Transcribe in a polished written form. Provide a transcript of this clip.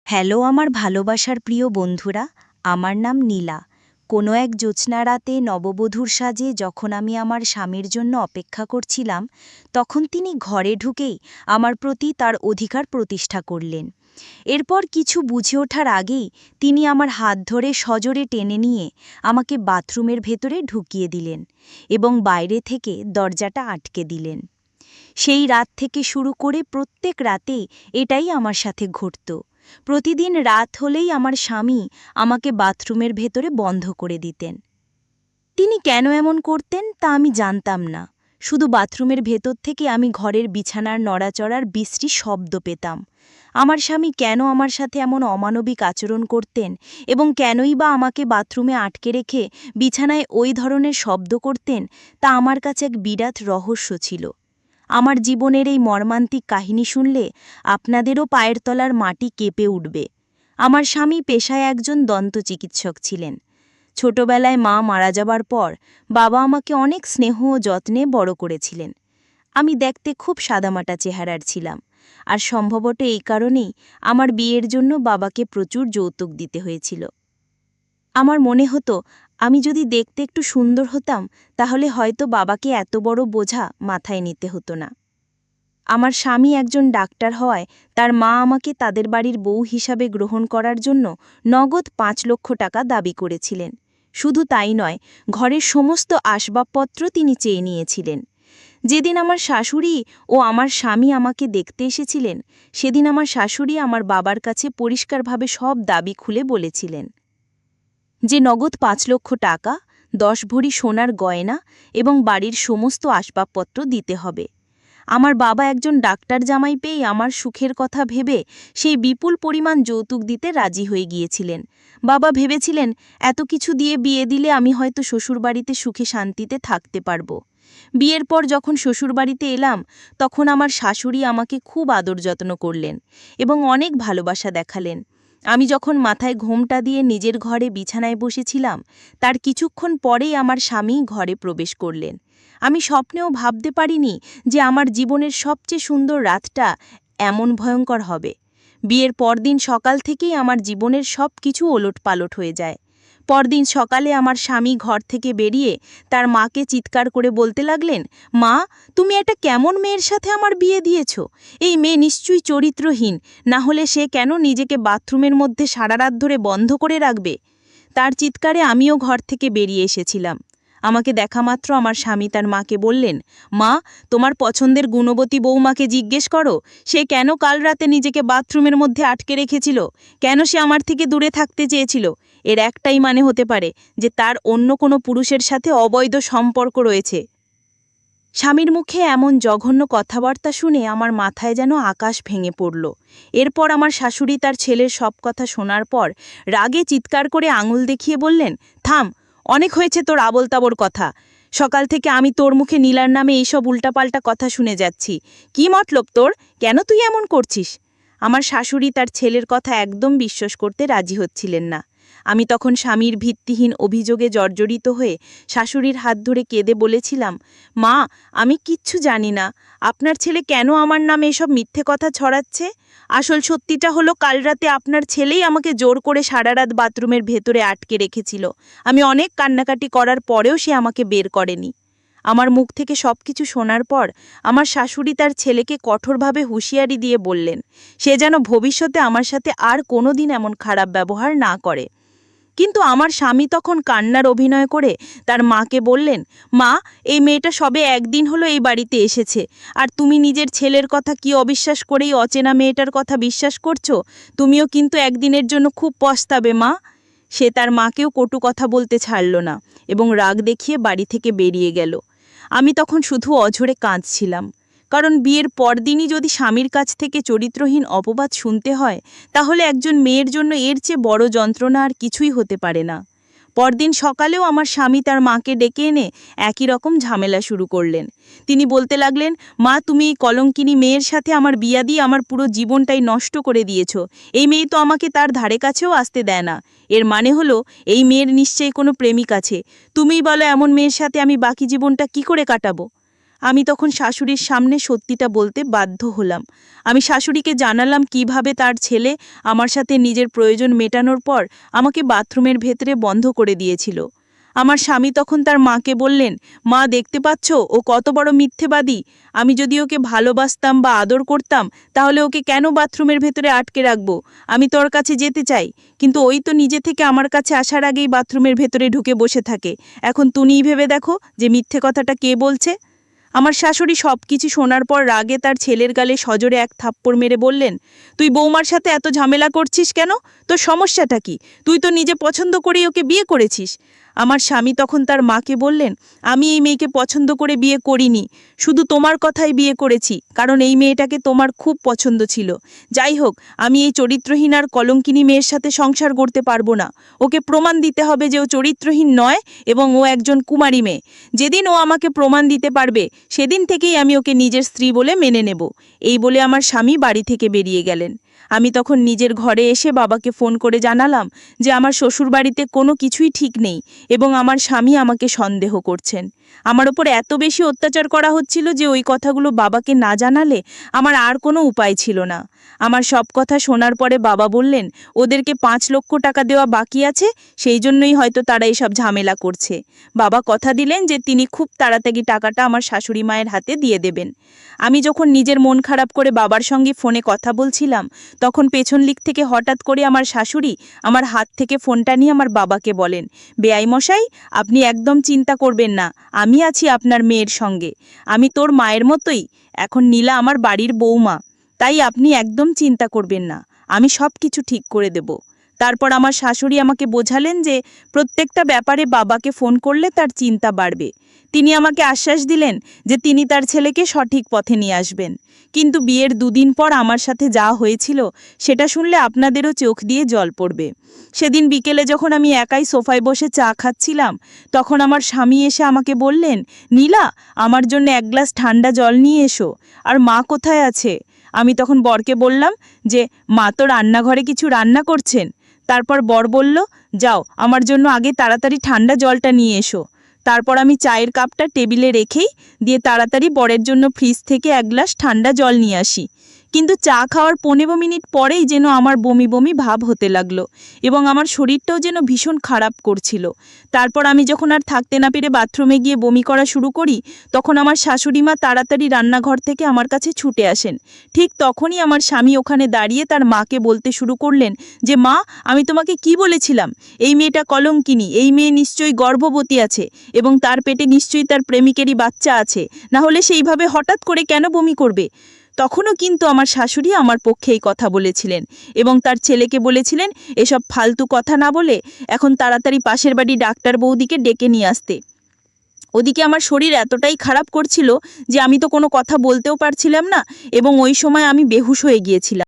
Hello আমার ভালোবাসার প্রিয় বন্ধুরা, আমার নাম নীলা। কোনো এক জ্যোৎস্না রাতে নববধূর সাজে যখন আমি আমার স্বামীর জন্য অপেক্ষা করছিলাম, তখন তিনি ঘরে ঢুকেই আমার প্রতি তার অধিকার প্রতিষ্ঠা করলেন। এরপর কিছু বুঝে ওঠার আগেই তিনি আমার হাত ধরে সজোরে টেনে নিয়ে আমাকে বাথরুমের ভেতরে ঢুকিয়ে দিলেন এবং বাইরে থেকে দরজাটা আটকে দিলেন। সেই রাত থেকে শুরু করে প্রত্যেক রাতেই এটাই আমার সাথে ঘটত। প্রতিদিন রাত হলেই আমার স্বামী আমাকে বাথরুমের ভেতরে বন্ধ করে দিতেন। তিনি কেন এমন করতেন তা আমি জানতাম না। শুধু বাথরুমের ভেতর থেকে আমি ঘরের বিছানার নড়াচড়ার বিশ্রী শব্দ পেতাম। আমার স্বামী কেন আমার সাথে এমন অমানবিক আচরণ করতেন এবং কেনই বা আমাকে বাথরুমে আটকে রেখে বিছানায় ওই ধরনের শব্দ করতেন, তা আমার কাছে এক বিরাট রহস্য ছিল। আমার জীবনের এই মর্মান্তিক কাহিনী শুনলে আপনাদেরও পায়ের তলার মাটি কেঁপে উঠবে। আমার স্বামী পেশায় একজন দন্তচিকিৎসক ছিলেন। ছোটবেলায় মা মারা যাবার পর বাবা আমাকে অনেক স্নেহ ও যত্নে বড় করেছিলেন। আমি দেখতে খুব সাদামাটা চেহারার ছিলাম, আর সম্ভবত এই কারণেই আমার বিয়ের জন্য বাবাকে প্রচুর যৌতুক দিতে হয়েছিল। আমার মনে হতো আমি যদি দেখতে একটু সুন্দর হতাম তাহলে হয়তো বাবাকে এত বড় বোঝা মাথায় নিতে হতো না। আমার স্বামী একজন ডাক্তার হওয়ায় তার মা আমাকে তাদের বাড়ির বউ হিসাবে গ্রহণ করার জন্য নগদ ৫ লক্ষ টাকা দাবি করেছিলেন। শুধু তাই নয়, ঘরের সমস্ত আসবাবপত্র তিনি চেয়ে নিয়েছিলেন। যেদিন আমার শাশুড়ি ও আমার স্বামী আমাকে দেখতে এসেছিলেন, সেদিন আমার শাশুড়ি আমার বাবার কাছে পরিষ্কারভাবে সব দাবি খুলে বলেছিলেন যে নগদ ৫ লক্ষ টাকা, ১০ ভরি সোনার গয়না এবং বাড়ির সমস্ত আসবাবপত্র দিতে হবে। আমার বাবা একজন ডাক্তার জামাই পেয়ে আমার সুখের কথা ভেবে সেই বিপুল পরিমাণ যৌতুক দিতে রাজি হয়ে গিয়েছিলেন। বাবা ভেবেছিলেন এত কিছু দিয়ে বিয়ে দিলে আমি হয়তো শ্বশুরবাড়িতে সুখে শান্তিতে থাকতে পারব। বিয়ের পর যখন শ্বশুরবাড়িতে এলাম, তখন আমার শাশুড়ি আমাকে খুব আদর যত্ন করলেন এবং অনেক ভালোবাসা দেখালেন। আমি যখন মাথায় ঘোমটা দিয়ে নিজের ঘরে বিছানায় বসেছিলাম, তার কিছুক্ষণ পরেই আমার স্বামী ঘরে প্রবেশ করলেন। আমি স্বপ্নেও ভাবতে পারিনি যে আমার জীবনের সবচেয়ে সুন্দর রাতটা এমন ভয়ঙ্কর হবে। বিয়ের পরদিন সকাল থেকেই আমার জীবনের সব কিছু ওলটপালট হয়ে যায়। পরদিন সকালে আমার স্বামী ঘর থেকে বেরিয়ে তার মাকে চিৎকার করে বলতে লাগলেন, মা, তুমি একটা কেমন মেয়ের সাথে আমার বিয়ে দিয়েছ? এই মেয়ে নিশ্চয়ই চরিত্রহীন, না হলে সে কেন নিজেকে বাথরুমের মধ্যে সারা রাত ধরে বন্ধ করে রাখবে? তার চিৎকারে আমিও ঘর থেকে বেরিয়ে এসেছিলাম। আমাকে দেখামাত্র আমার স্বামী তার মাকে বললেন, মা, তোমার পছন্দের গুণবতী বৌমাকে জিজ্ঞেস করো সে কেন কাল রাতে নিজেকে বাথরুমের মধ্যে আটকে রেখেছিল, কেন সে আমার থেকে দূরে থাকতে চেয়েছিল। এর একটাই মানে হতে পারে যে তার অন্য কোনো পুরুষের সাথে অবৈধ সম্পর্ক রয়েছে। স্বামীর মুখে এমন জঘন্য কথাবার্তা শুনে আমার মাথায় যেন আকাশ ভেঙে পড়ল। এরপর আমার শাশুড়ি তার ছেলের সব কথা শোনার পর রাগে চিৎকার করে আঙুল দেখিয়ে বললেন, থাম, অনেক হয়েছে তোর আবোল তাবোল কথা। সকাল থেকে আমি তোর মুখে নীলার নামে এইসব উল্টাপাল্টা কথা শুনে যাচ্ছি। কি মতলব তোর? কেন তুই এমন করছিস? আমার শাশুড়ি তার ছেলের কথা একদম বিশ্বাস করতে রাজি হচ্ছিলেন না। আমি তখন স্বামীর ভিত্তিহীন অভিযোগে জর্জরিত হয়ে শাশুড়ির হাত ধরে কেঁদে বলেছিলাম, মা, আমি কিচ্ছু জানি না। আপনার ছেলে কেন আমার নামে এসব মিথ্যে কথা ছড়াচ্ছে? আসল সত্যিটা হলো কাল রাতে আপনার ছেলেই আমাকে জোর করে সারা রাত বাথরুমের ভেতরে আটকে রেখেছিল। আমি অনেক কান্নাকাটি করার পরেও সে আমাকে বের করেনি। আমার মুখ থেকে সবকিছু শোনার পর আমার শাশুড়ি তার ছেলেকে কঠোরভাবে হুঁশিয়ারি দিয়ে বললেন সে যেন ভবিষ্যতে আমার সাথে আর কোনোদিন এমন খারাপ ব্যবহার না করে। কিন্তু আমার স্বামী তখন কান্নার অভিনয় করে তার মাকে বললেন, মা, এই মেয়েটা সবে একদিন হলো এই বাড়িতে এসেছে, আর তুমি নিজের ছেলের কথা কি অবিশ্বাস করেই অচেনা মেয়েটার কথা বিশ্বাস করছো? তুমিও কিন্তু একদিনের জন্য খুব পস্তাবে, মা। সে তার মাকেও কটু কথা বলতে ছাড়ল না এবং রাগ দেখিয়ে বাড়ি থেকে বেরিয়ে গেল। আমি তখন শুধু অঝরে কাঁদছিলাম, কারণ বিয়ের পরদিনই যদি স্বামীর কাছ থেকে চরিত্রহীন অপবাদ শুনতে হয়, তাহলে একজন মেয়ের জন্য এর চেয়ে বড় যন্ত্রণা আর কিছুই হতে পারে না। পরদিন সকালেও আমার স্বামী তার মাকে ডেকে এনে একই রকম ঝামেলা শুরু করলেন। তিনি বলতে লাগলেন, মা, তুমি এই কলঙ্কিনী মেয়ের সাথে আমার বিয়া দিয়ে আমার পুরো জীবনটাই নষ্ট করে দিয়েছ। এই মেয়ে তো আমাকে তার ধারে কাছেও আসতে দেয় না। এর মানে হলো এই মেয়ের নিশ্চয়ই কোনো প্রেমিক আছে। তুমিই বলো এমন মেয়ের সাথে আমি বাকি জীবনটা কি করে কাটাবো? আমি তখন শাশুড়ির সামনে সত্যিটা বলতে বাধ্য হলাম। আমি শাশুড়িকে জানালাম কিভাবে তার ছেলে আমার সাথে নিজের প্রয়োজন মেটানোর পর আমাকে বাথরুমের ভেতরে বন্ধ করে দিয়েছিল। আমার স্বামী তখন তার মাকে বললেন, মা দেখতে পাচ্ছ ও কত বড় মিথ্যেবাদী। আমি যদি ওকে ভালোবাসতাম বা আদর করতাম তাহলে ওকে কেন বাথরুমের ভেতরে আটকে রাখবো? আমি তোর কাছে যেতে চাই, কিন্তু ওই তো নিজে থেকে আমার কাছে আসার আগেই বাথরুমের ভেতরে ঢুকে বসে থাকে। এখন তুমিই ভেবে দেখো যে মিথ্যে কথাটা কে বলছে। আমার শাশুড়ি সবকিছু শোনার পর রাগে তার ছেলের গালে সজোরে এক থাপ্পড় মেরে বললেন, তুই বৌমার সাথে এত ঝামেলা করছিস কেন? তোর সমস্যাটা কি? তুই তো নিজে পছন্দ করেই ওকে বিয়ে করেছিস। আমার স্বামী তখন তার মাকে বললেন, আমি এই মেয়েকে পছন্দ করে বিয়ে করিনি, শুধু তোমার কথাই বিয়ে করেছি, কারণ এই মেয়েটাকে তোমার খুব পছন্দ ছিল। যাই হোক, আমি এই চরিত্রহীন আর কলঙ্কিনী মেয়ের সাথে সংসার করতে পারবো না। ওকে প্রমাণ দিতে হবে যে ও চরিত্রহীন নয় এবং ও একজন কুমারী মেয়ে। যেদিন ও আমাকে প্রমাণ দিতে পারবে সেদিন থেকেই আমি ওকে নিজের স্ত্রী বলে মেনে নেব। এই বলে আমার স্বামী বাড়ি থেকে বেরিয়ে গেলেন। আমি তখন নিজের ঘরে এসে বাবাকে ফোন করে জানালাম যে আমার শ্বশুরবাড়িতে কোনো কিছুই ঠিক নেই এবং আমার স্বামী আমাকে সন্দেহ করছেন। আমার ওপর এত বেশি অত্যাচার করা হচ্ছিল যে ওই কথাগুলো বাবাকে না জানালে আমার আর কোনো উপায় ছিল না। আমার সব কথা শোনার পরে বাবা বললেন, ওদেরকে 5 লক্ষ টাকা দেওয়া বাকি আছে, সেই জন্যই হয়তো তারা এসব ঝামেলা করছে। বাবা কথা দিলেন যে তিনি খুব তাড়াতাড়ি টাকাটা আমার শাশুড়ি মায়ের হাতে দিয়ে দেবেন। আমি যখন নিজের মন খারাপ করে বাবার সঙ্গে ফোনে কথা বলছিলাম, তখন পেছন দিক থেকে হঠাৎ করে আমার শাশুড়ি আমার হাত থেকে ফোনটা নিয়ে আমার বাবাকে বলেন, বেয়াই মশাই, আপনি একদম চিন্তা করবেন না, আমি আছি আপনার মেয়ের সঙ্গে। আমি তোর মায়ের মতোই, এখন নীলা আমার বাড়ির বৌমা, তাই আপনি একদম চিন্তা করবেন না, আমি সব কিছু ঠিক করে দেব। তারপর আমার শাশুড়ি আমাকে বোঝালেন যে প্রত্যেকটা ব্যাপারে বাবাকে ফোন করলে তার চিন্তা বাড়বে। তিনি আমাকে আশ্বাস দিলেন যে তিনি তার ছেলেকে সঠিক পথে নিয়ে আসবেন। কিন্তু বিয়ের 2 দিন পর আমার সাথে যা হয়েছিল সেটা শুনলে আপনাদেরও চোখ দিয়ে জল পড়বে। সেদিন বিকেলে যখন আমি একাই সোফায় বসে চা খাচ্ছিলাম, তখন আমার স্বামী এসে আমাকে বললেন, নীলা, আমার জন্য 1 গ্লাস ঠান্ডা জল নিয়ে এসো। আর মা কোথায় আছে? আমি তখন বরকে বললাম যে মা তো রান্নাঘরে কিছু রান্না করছেন। তারপর বর বলল, যাও আমার জন্য আগে তাড়াতাড়ি ঠান্ডা জলটা নিয়ে এসো। তারপর আমি চায়ের কাপটা টেবিলে রেখেই দিয়ে তাড়াতাড়ি বরের জন্য ফ্রিজ থেকে 1 গ্লাস ঠান্ডা জল নিয়ে আসি। কিন্তু চা খাওয়ার 15 মিনিট পরেই যেন আমার বমি বমি ভাব হতে লাগলো এবং আমার শরীরটাও যেন ভীষণ খারাপ করছিল। তারপর আমি যখন আর থাকতে না পেরে বাথরুমে গিয়ে বমি করা শুরু করি, তখন আমার শাশুড়ি মা তাড়াতাড়ি রান্নাঘর থেকে আমার কাছে ছুটে আসেন। ঠিক তখনই আমার স্বামী ওখানে দাঁড়িয়ে তার মাকে বলতে শুরু করলেন যে, মা, আমি তোমাকে কি বলেছিলাম? এই মেয়েটা কলঙ্কিনী, এই মেয়ে নিশ্চয়ই গর্ভবতী আছে এবং তার পেটে নিশ্চয়ই তার প্রেমিকেরই বাচ্চা আছে, না হলে সেইভাবে হঠাৎ করে কেন বমি করবে? তখনও কিন্তু আমার শাশুড়ি আমার পক্ষে এই কথা বলেছিলেন এবং তার ছেলেকে বলেছিলেন এসব ফালতু কথা না বলে এখন তাড়াতাড়ি পাশের বাড়ি ডাক্তার বৌদিকে ডেকে নিয়ে আসতে। ওদিকে আমার শরীর এতটাই খারাপ করছিল যে আমি তো কোনো কথা বলতেও পারছিলাম না এবং ওই সময় আমি বেহুশ হয়ে গিয়েছিলাম।